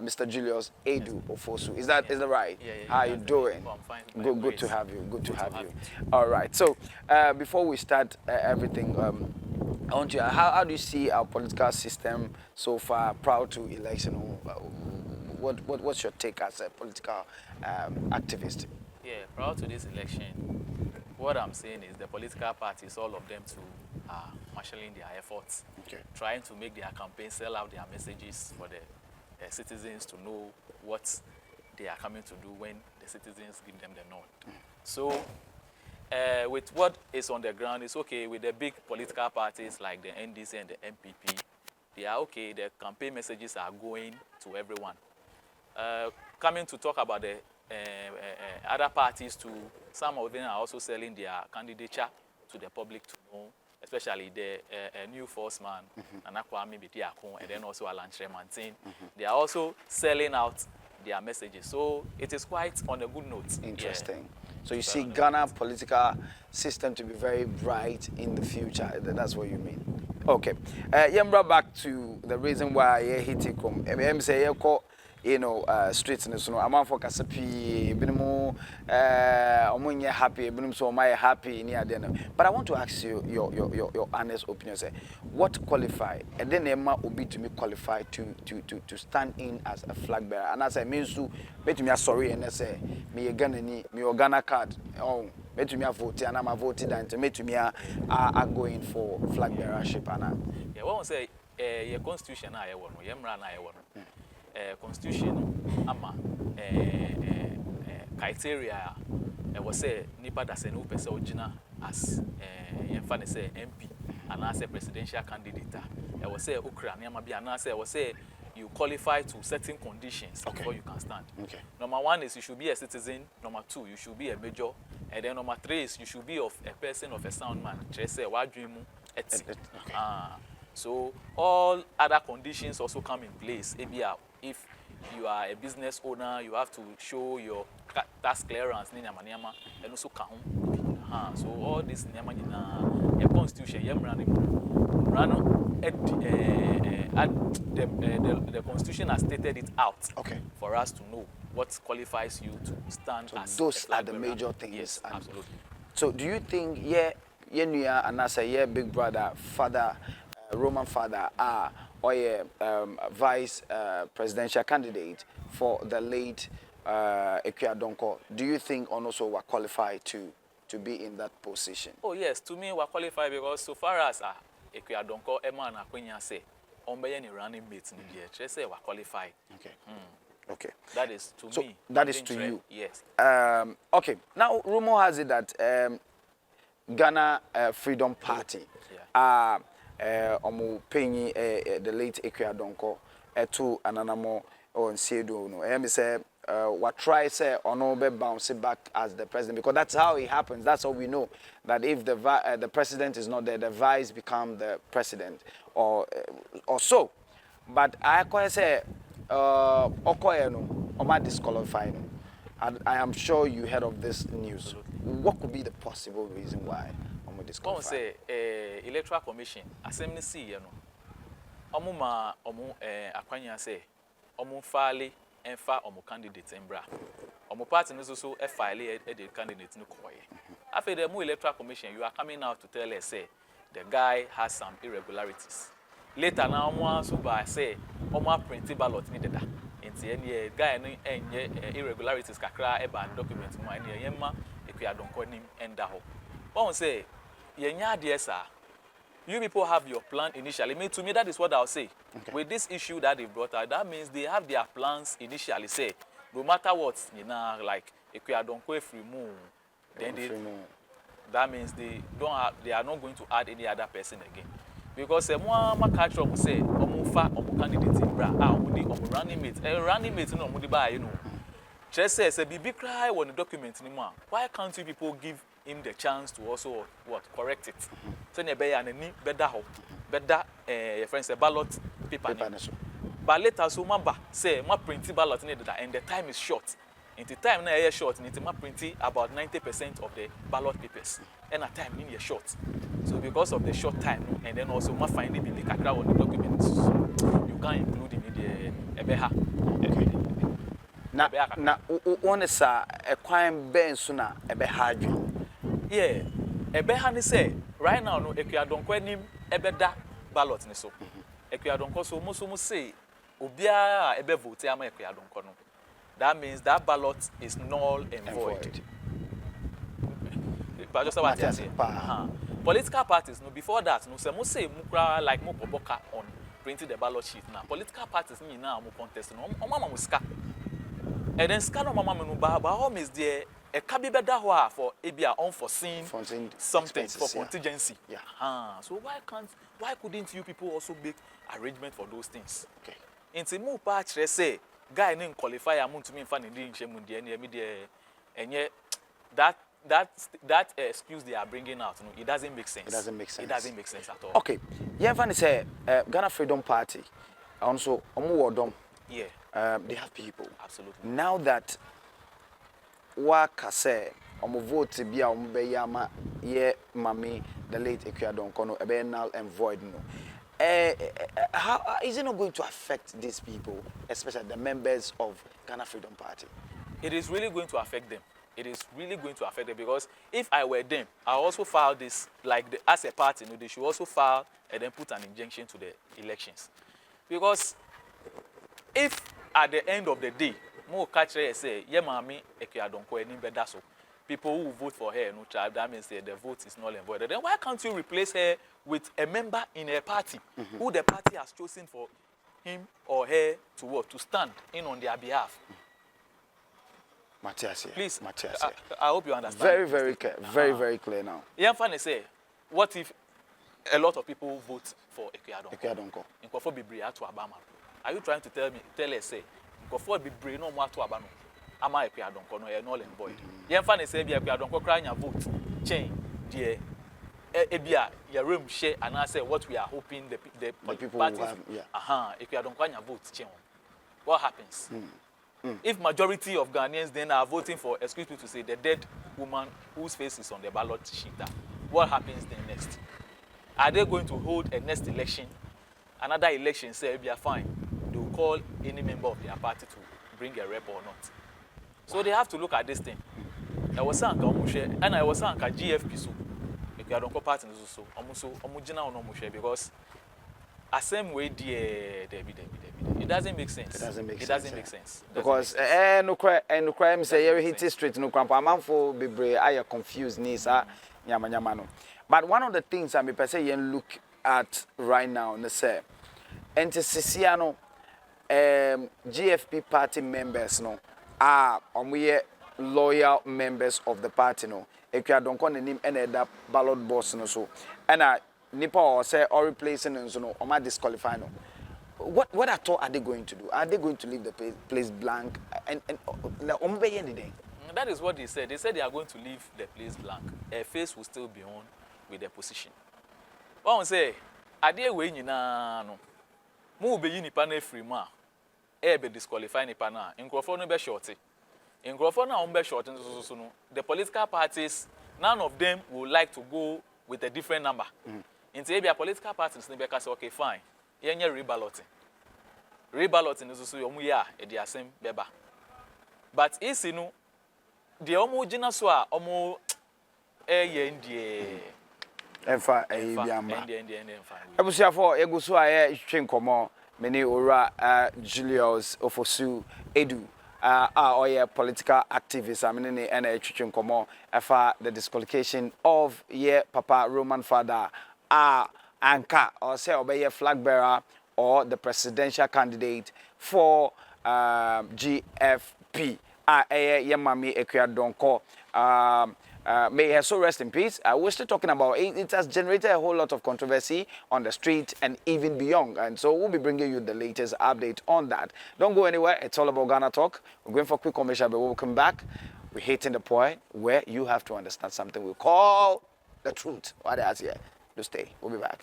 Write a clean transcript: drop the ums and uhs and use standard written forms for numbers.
Mr. Julius Edu Ofosu. Is that right? Yeah. How are you doing? I'm fine. Good to have you. Good to have you. All right. So before we start everything, I want you. How do you see our political system so far prior to election? What's your take as a political activist? Yeah, prior to this election, what I'm saying is the political parties, all of them too, are marshalling their efforts, trying to make their campaign sell out their messages for the citizens to know what they are coming to do when the citizens give them the nod. So, with what is on the ground, it's okay with the big political parties like the NDC and the MPP. They are okay. The campaign messages are going to everyone. Coming to talk about the other parties too, some of them are also selling their candidature to the public to know, especially the new force man, Nana Kwame Bediako, and then also Alan Tremantin. They are also selling out their messages. So it is quite on a good note. Interesting. Yeah. So you see Ghana political system to be very bright in the future. That's what you mean. Okay. Yembra, back to the reason why I hit it. Say streets in the snow. I'm for Casapi, Binimu, Omunya happy, Binum so my happy near dinner. But I want to ask you your honest opinion. Say, what qualify? And then Emma will be to me qualified to stand in as a flag bearer. And as I mean to bet me sorry and I say me a Ghana card. Oh, bet me a vote and I'm a voted and to me to me are going for flag bearership. Yeah, what say your constitution I want, Yemra I want. Constitution ama criteria was say nipa da se no pese ogina as yemfa ne say MP and as a presidential candidate was say okra ne ama bia na say was say you qualify to certain conditions before you can stand. Number 1 is you should be a citizen, number 2 you should be a major, and then number 3 is you should be of a person of a sound man. Say wa dream so all other conditions also come in place. If you are a business owner, you have to show your tax clearance, and also count. So all this your constitution, the constitution has stated it out for us to know what qualifies you to stand as. Those are the major things. Yes, absolutely. So do you think, and I say, big brother, father, Roman father or vice presidential candidate for the late Ekua Donko, do you think also were qualified to be in that position? Oh yes, to me we're qualified because so far as Ekua Donko, Emma and Akwenya say, ni running mates in the year, say we're qualified. Okay. That is to me. That is to you. Yes. Okay. Now rumor has it that Ghana Freedom Party omo penyi the late Ekua Donko to ananamo on Sedo no me say what try say ono be bounce back as the president, because that's how it happens. That's how we know that if the president is not there, the vice become the president or so. But I can say okoye no o ma disqualify no. And I am sure you heard of this news. What could be the possible reason why? One say electoral commission assembly see no omo akwanya say omo file enfa omo candidate embra omo party no so file the candidate no koye after the electoral commission you are coming out to tell us say the guy has some irregularities. Later now omo so by say omo print ballot ni deda enti any guy no enye irregularities kakra e ba document mo any yemma Ekua Donko nim enda ho. One say you people have your plan initially. To me, that is what I'll say. With this issue that they brought out, that means they have their plans initially. Say, no matter what, like Ekua Donko free move, then that means they are not going to add any other person again. Because moi catch up say, candidate running mate, no you know. Just say a BB cry on the document anymore. Why can't you people give him the chance to also correct it? So better friends a ballot paper. But later so mamba say my print ballot and the time is short. In the time na air short, in the printing about 90% of the ballot papers. And at time in short. So because of the short time, and then also ma finding the kakra on the documents, you can include him in the ebeha. Na one sa a crime ben sooner ebeha adwen. Yeah. Ebeha ni say right now no Ekuadonko nim ebeda ballot ni so. Ekuadonko so mo say obia ebe vote ama Ekuadonko no. That means that ballot is null and void. But just what I say. Political parties, no, before that, no, say mukra like mo popoka on printing the ballot sheet now. Political parties ni now mo contest no. Mama muska. And then scan on mama no ba home is there a kabi beda ho for ebia unforeseen something for contingency. Yeah. So why couldn't you people also make arrangement for those things? Okay. Inti mo pa kire say guy no qualify am to me in fan ndi nhye mu de na me de enye that excuse they are bringing out, no, it doesn't make sense. It doesn't make sense. It doesn't make sense at all. Okay. Yeah, fan say Ghana Freedom Party also omo yeah. They have people. Absolutely. Now that waka say omo vote bia omo be yama ye mami the late Ekuadonko no ebe null and void no. How is it not going to affect these people, especially the members of Ghana Freedom Party? It is really going to affect them. It is really going to affect them because if I were them, I also file this like as a party. They should also file and then put an injunction to the elections, because if at the end of the day, more catch say, yeah, mami, Ekuadonko any better so. People who vote for her, no child, that means the vote is null and void. Then why can't you replace her with a member in a party who the party has chosen for him or her to work, to stand in on their behalf? Matthias, please, Matthias. I hope you understand. Very, very clear. Very clear now. Yeah, funny say, what if a lot of people vote for Ekuadonko? In Kofo Bibre to Obama. Are you trying to tell us say, Kofo Bibre no more to Obama? Ama Ekuadonko no null and void. Yeah, funny say, Ekuadonko crying a vote change the ebia your room share and I say what we are hoping the people parties will have, yeah. Ekuadonko vote change. What happens? If majority of Ghanaians then are voting for, excuse me to say, the dead woman whose face is on the ballot sheet, what happens then next? Are they going to hold a next election? Another election, say, be fine. They will call any member of their party to bring a rep or not. So they have to look at this thing. I was saying, and I was saying, GFP so, if you don't party so, almost because the same way, it doesn't make sense. It doesn't make sense. Because no crime say you hit straight no crime. Man for be I confused nisa nyama no. But one of the things I may per se look at right now, ne say, Sisiano GFP party members no are loyal members of the party no. Ekuadonko ne nim ene da ballot box no so. And nipa or say or replacing and so no or ma disqualify no. What at all are they going to do? Are they going to leave the place blank and that is what they said. They said they are going to leave the place blank. A face will still be on with their position. One say, are they way no? Move be nipa na free ma. Be disqualify nipa na. In Crawford no be shorty. In Crawford na be short so no. The political parties, none of them would like to go with a different number. In Tibia political parties, they say, okay, fine. You're reballoting. Reballoting is also the same beba. But is no the homogeneous so omo Enfa biamba. Ebusia for eguso aye twenkomo many ora Julius Ofosu Edu oye political activist amene na twenkomo efa the disqualification of ye papa Roman father anka or say obey flag bearer or the presidential candidate for GFP Yemami Ekuadonko. May her soul rest in peace. We're still talking about it. It has generated a whole lot of controversy on the street and even beyond. And so we'll be bringing you the latest update on that. Don't go anywhere. It's all about Ghana Talk. We're going for a quick commercial, but we'll come back. We're hitting the point where you have to understand something we call the truth. What is here? Do stay. We'll be back.